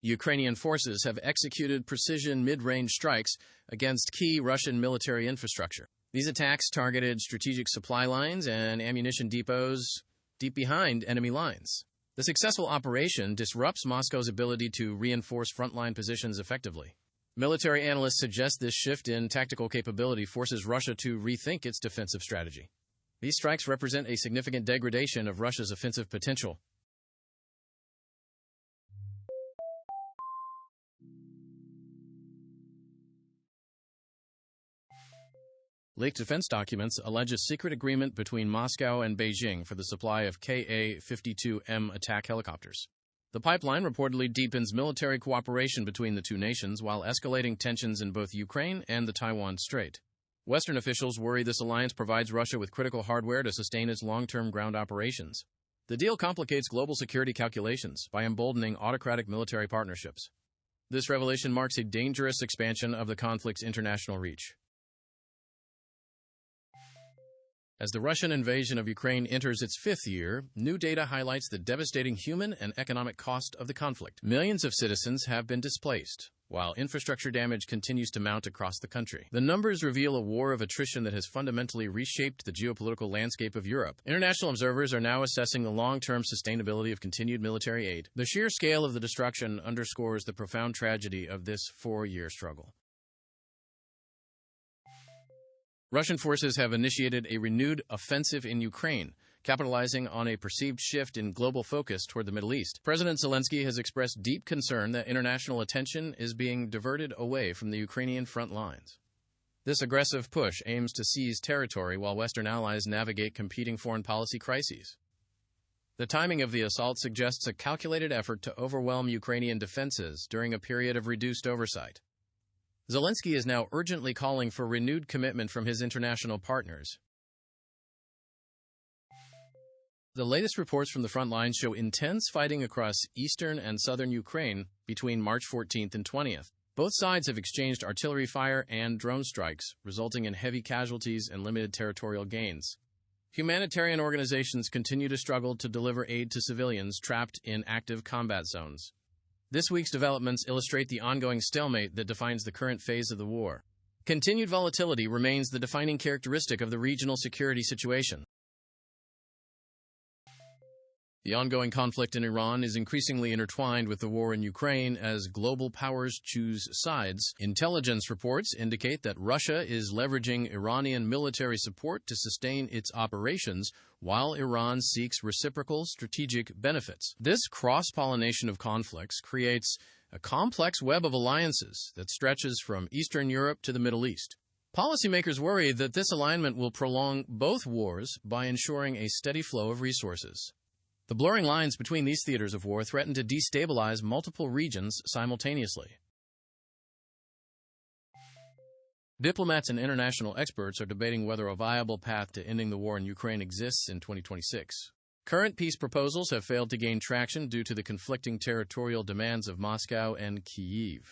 Ukrainian forces have executed precision mid-range strikes against key Russian military infrastructure. These attacks targeted strategic supply lines and ammunition depots deep behind enemy lines. The successful operation disrupts Moscow's ability to reinforce frontline positions effectively. Military analysts suggest this shift in tactical capability forces Russia to rethink its defensive strategy. These strikes represent a significant degradation of Russia's offensive potential. Leaked defense documents allege a secret agreement between Moscow and Beijing for the supply of Ka-52M attack helicopters. The pipeline reportedly deepens military cooperation between the two nations while escalating tensions in both Ukraine and the Taiwan Strait. Western officials worry this alliance provides Russia with critical hardware to sustain its long-term ground operations. The deal complicates global security calculations by emboldening autocratic military partnerships. This revelation marks a dangerous expansion of the conflict's international reach. As the Russian invasion of Ukraine enters its fifth year, new data highlights the devastating human and economic cost of the conflict. Millions of citizens have been displaced, while infrastructure damage continues to mount across the country. The numbers reveal a war of attrition that has fundamentally reshaped the geopolitical landscape of Europe. International observers are now assessing the long-term sustainability of continued military aid. The sheer scale of the destruction underscores the profound tragedy of this four-year struggle. Russian forces have initiated a renewed offensive in Ukraine, capitalizing on a perceived shift in global focus toward the Middle East. President Zelensky has expressed deep concern that international attention is being diverted away from the Ukrainian front lines. This aggressive push aims to seize territory while Western allies navigate competing foreign policy crises. The timing of the assault suggests a calculated effort to overwhelm Ukrainian defenses during a period of reduced oversight. Zelensky is now urgently calling for renewed commitment from his international partners. The latest reports from the front lines show intense fighting across eastern and southern Ukraine between March 14th and 20th. Both sides have exchanged artillery fire and drone strikes, resulting in heavy casualties and limited territorial gains. Humanitarian organizations continue to struggle to deliver aid to civilians trapped in active combat zones. This week's developments illustrate the ongoing stalemate that defines the current phase of the war. Continued volatility remains the defining characteristic of the regional security situation. The ongoing conflict in Iran is increasingly intertwined with the war in Ukraine as global powers choose sides. Intelligence reports indicate that Russia is leveraging Iranian military support to sustain its operations, while Iran seeks reciprocal strategic benefits. This cross-pollination of conflicts creates a complex web of alliances that stretches from Eastern Europe to the Middle East. Policymakers worry that this alignment will prolong both wars by ensuring a steady flow of resources. The blurring lines between these theaters of war threaten to destabilize multiple regions simultaneously. Diplomats and international experts are debating whether a viable path to ending the war in Ukraine exists in 2026. Current peace proposals have failed to gain traction due to the conflicting territorial demands of Moscow and Kyiv.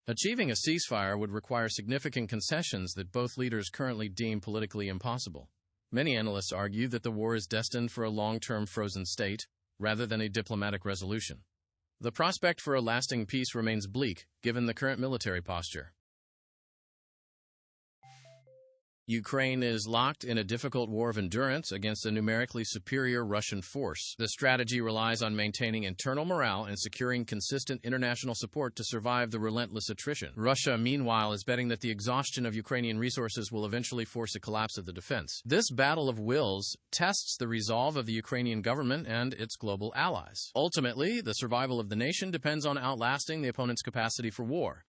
Achieving a ceasefire would require significant concessions that both leaders currently deem politically impossible. Many analysts argue that the war is destined for a long-term frozen state, rather than a diplomatic resolution. The prospect for a lasting peace remains bleak, given the current military posture. Ukraine is locked in a difficult war of endurance against a numerically superior Russian force. The strategy relies on maintaining internal morale and securing consistent international support to survive the relentless attrition. Russia, meanwhile, is betting that the exhaustion of Ukrainian resources will eventually force a collapse of the defense. This battle of wills tests the resolve of the Ukrainian government and its global allies. Ultimately, the survival of the nation depends on outlasting the opponent's capacity for war.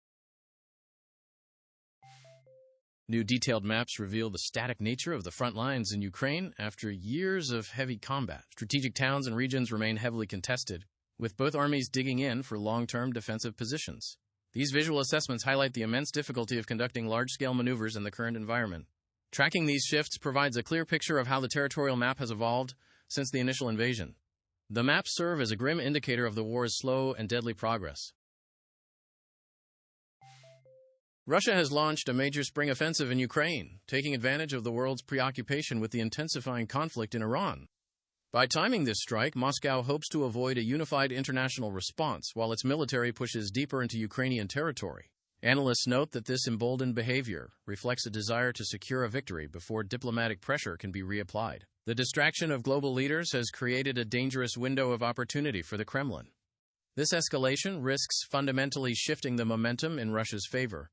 New detailed maps reveal the static nature of the front lines in Ukraine after years of heavy combat. Strategic towns and regions remain heavily contested, with both armies digging in for long-term defensive positions. These visual assessments highlight the immense difficulty of conducting large-scale maneuvers in the current environment. Tracking these shifts provides a clear picture of how the territorial map has evolved since the initial invasion. The maps serve as a grim indicator of the war's slow and deadly progress. Russia has launched a major spring offensive in Ukraine, taking advantage of the world's preoccupation with the intensifying conflict in Iran. By timing this strike, Moscow hopes to avoid a unified international response while its military pushes deeper into Ukrainian territory. Analysts note that this emboldened behavior reflects a desire to secure a victory before diplomatic pressure can be reapplied. The distraction of global leaders has created a dangerous window of opportunity for the Kremlin. This escalation risks fundamentally shifting the momentum in Russia's favor.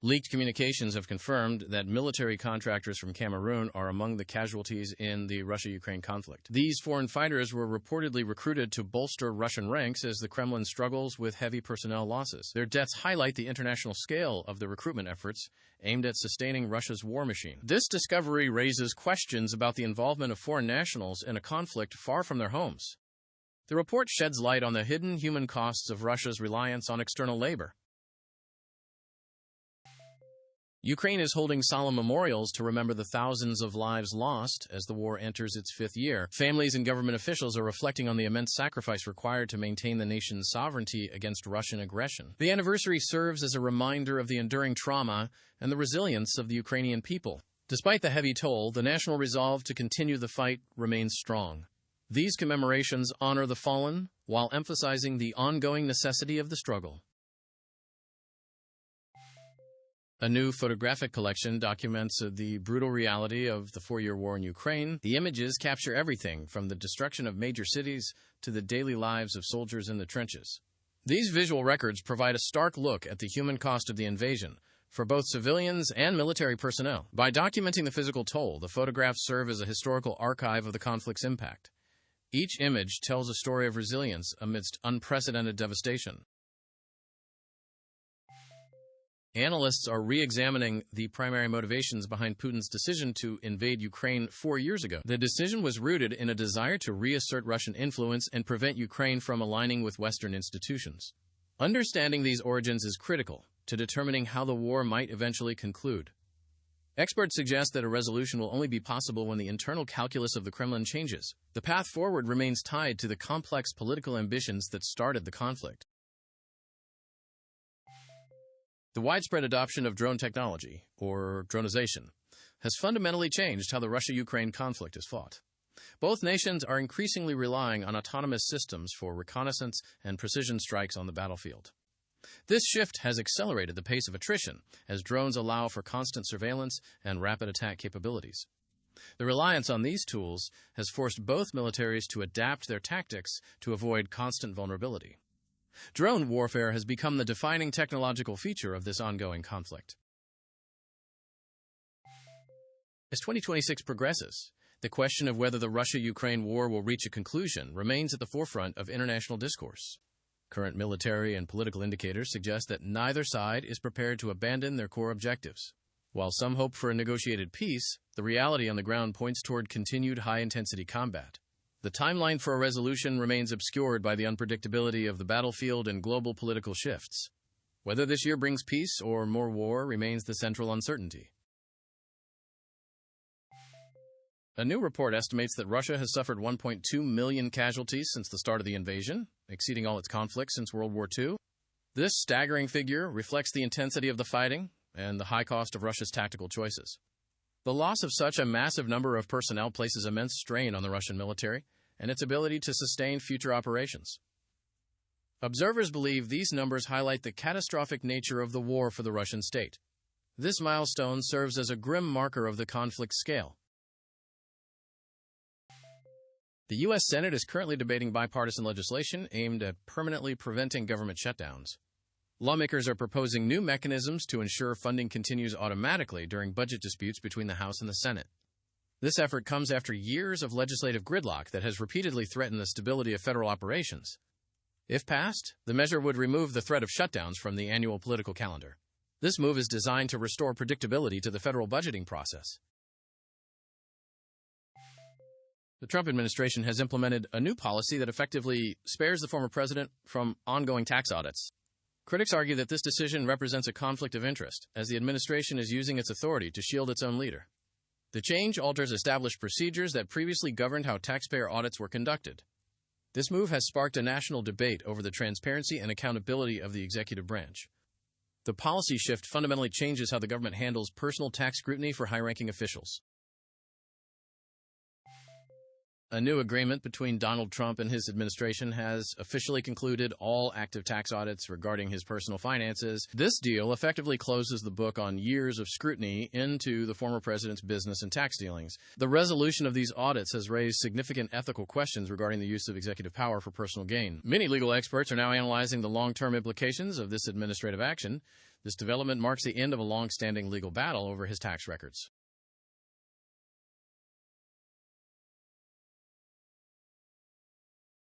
Leaked communications have confirmed that military contractors from Cameroon are among the casualties in the Russia-Ukraine conflict. These foreign fighters were reportedly recruited to bolster Russian ranks as the Kremlin struggles with heavy personnel losses. Their deaths highlight the international scale of the recruitment efforts aimed at sustaining Russia's war machine. This discovery raises questions about the involvement of foreign nationals in a conflict far from their homes. The report sheds light on the hidden human costs of Russia's reliance on external labor. Ukraine is holding solemn memorials to remember the thousands of lives lost as the war enters its fifth year. Families and government officials are reflecting on the immense sacrifice required to maintain the nation's sovereignty against Russian aggression. The anniversary serves as a reminder of the enduring trauma and the resilience of the Ukrainian people. Despite the heavy toll, the national resolve to continue the fight remains strong. These commemorations honor the fallen while emphasizing the ongoing necessity of the struggle. A new photographic collection documents the brutal reality of the four-year war in Ukraine. The images capture everything from the destruction of major cities to the daily lives of soldiers in the trenches. These visual records provide a stark look at the human cost of the invasion for both civilians and military personnel. By documenting the physical toll, the photographs serve as a historical archive of the conflict's impact. Each image tells a story of resilience amidst unprecedented devastation. Analysts are re-examining the primary motivations behind Putin's decision to invade Ukraine 4 years ago. The decision was rooted in a desire to reassert Russian influence and prevent Ukraine from aligning with Western institutions. Understanding these origins is critical to determining how the war might eventually conclude. Experts suggest that a resolution will only be possible when the internal calculus of the Kremlin changes. The path forward remains tied to the complex political ambitions that started the conflict. The widespread adoption of drone technology, or dronization, has fundamentally changed how the Russia-Ukraine conflict is fought. Both nations are increasingly relying on autonomous systems for reconnaissance and precision strikes on the battlefield. This shift has accelerated the pace of attrition, as drones allow for constant surveillance and rapid attack capabilities. The reliance on these tools has forced both militaries to adapt their tactics to avoid constant vulnerability. Drone warfare has become the defining technological feature of this ongoing conflict. As 2026 progresses, the question of whether the Russia-Ukraine war will reach a conclusion remains at the forefront of international discourse. Current military and political indicators suggest that neither side is prepared to abandon their core objectives. While some hope for a negotiated peace, the reality on the ground points toward continued high-intensity combat. The timeline for a resolution remains obscured by the unpredictability of the battlefield and global political shifts. Whether this year brings peace or more war remains the central uncertainty. A new report estimates that Russia has suffered 1.2 million casualties since the start of the invasion, exceeding all its conflicts since World War II. This staggering figure reflects the intensity of the fighting and the high cost of Russia's tactical choices. The loss of such a massive number of personnel places immense strain on the Russian military and its ability to sustain future operations. Observers believe these numbers highlight the catastrophic nature of the war for the Russian state. This milestone serves as a grim marker of the conflict's scale. The U.S. Senate is currently debating bipartisan legislation aimed at permanently preventing government shutdowns. Lawmakers are proposing new mechanisms to ensure funding continues automatically during budget disputes between the House and the Senate. This effort comes after years of legislative gridlock that has repeatedly threatened the stability of federal operations. If passed, the measure would remove the threat of shutdowns from the annual political calendar. This move is designed to restore predictability to the federal budgeting process. The Trump administration has implemented a new policy that effectively spares the former president from ongoing tax audits. Critics argue that this decision represents a conflict of interest, as the administration is using its authority to shield its own leader. The change alters established procedures that previously governed how taxpayer audits were conducted. This move has sparked a national debate over the transparency and accountability of the executive branch. The policy shift fundamentally changes how the government handles personal tax scrutiny for high-ranking officials. A new agreement between Donald Trump and his administration has officially concluded all active tax audits regarding his personal finances. This deal effectively closes the book on years of scrutiny into the former president's business and tax dealings. The resolution of these audits has raised significant ethical questions regarding the use of executive power for personal gain. Many legal experts are now analyzing the long-term implications of this administrative action. This development marks the end of a long-standing legal battle over his tax records.